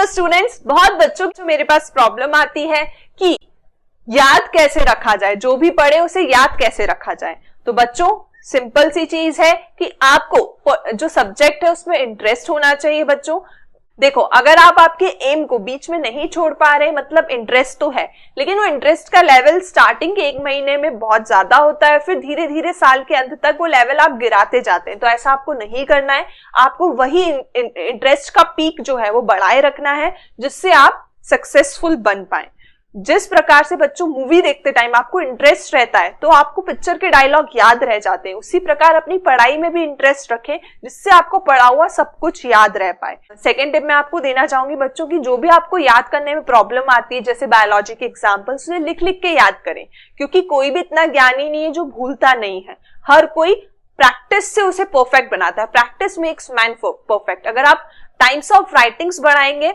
Hello students, बहुत बच्चों को मेरे पास प्रॉब्लम आती है कि याद कैसे रखा जाए, जो भी पढ़े उसे याद कैसे रखा जाए। तो बच्चों सिंपल सी चीज है कि आपको जो सब्जेक्ट है उसमें इंटरेस्ट होना चाहिए। बच्चों देखो, अगर आप आपके एम को बीच में नहीं छोड़ पा रहे, मतलब इंटरेस्ट तो है लेकिन वो इंटरेस्ट का लेवल स्टार्टिंग के 1 महीने में बहुत ज्यादा होता है, फिर धीरे धीरे साल के अंत तक वो लेवल आप गिराते जाते हैं। तो ऐसा आपको नहीं करना है, आपको वही इंटरेस्ट का पीक जो है वो बढ़ाए रखना है जिससे आप सक्सेसफुल बन पाए। जिस प्रकार से बच्चों मूवी देखते टाइम आपको इंटरेस्ट रहता है तो आपको पिक्चर के डायलॉग याद रह जाते हैं, उसी प्रकार अपनी पढ़ाई में भी इंटरेस्ट रखें जिससे आपको पढ़ा हुआ सब कुछ याद रह पाए। सेकेंड टिप मैं आपको देना चाहूंगी बच्चों की, जो भी आपको याद करने में प्रॉब्लम आती है, जैसे बायोलॉजी के एग्जाम्पल्स, उसे लिख लिख के याद करें, क्योंकि कोई भी इतना ज्ञानी नहीं है जो भूलता नहीं है। हर कोई प्रैक्टिस से उसे परफेक्ट बनाता है। Practice makes man perfect. अगर आप टाइम्स ऑफ राइटिंग्स बढ़ाएंगे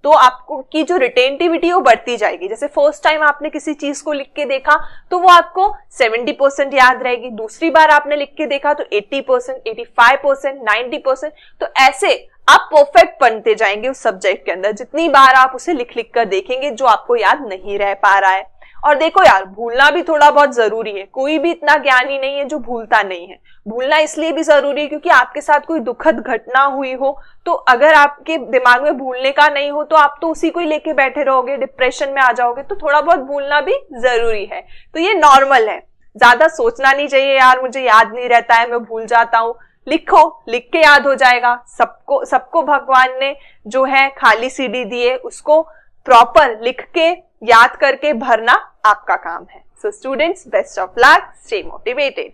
तो आपको की जो रिटेंटिविटी वो बढ़ती जाएगी। जैसे फर्स्ट टाइम आपने किसी चीज को लिख के देखा तो वो आपको 70% याद रहेगी, दूसरी बार आपने लिख के देखा तो 80%, 85%, 90%। तो ऐसे आप परफेक्ट बनते जाएंगे उस सब्जेक्ट के अंदर, जितनी बार आप उसे लिख लिख कर देखेंगे जो आपको याद नहीं रह पा रहा है। और देखो यार, भूलना भी थोड़ा बहुत जरूरी है। कोई भी इतना ज्ञानी नहीं है जो भूलता नहीं है। भूलना इसलिए भी जरूरी है क्योंकि आपके साथ कोई दुखद घटना हुई हो, तो अगर आपके दिमाग में भूलने का नहीं हो तो आप तो उसी को ही लेके बैठे रहोगे, डिप्रेशन में आ जाओगे। तो थोड़ा बहुत भूलना भी जरूरी है। तो ये नॉर्मल है, ज्यादा सोचना नहीं चाहिए यार मुझे याद नहीं रहता है, मैं भूल जाता हूँ। लिखो, लिख के याद हो जाएगा। सबको भगवान ने जो है खाली सीडी दी है, उसको प्रॉपर लिख के याद करके भरना आपका काम है। So students, best of luck, stay motivated.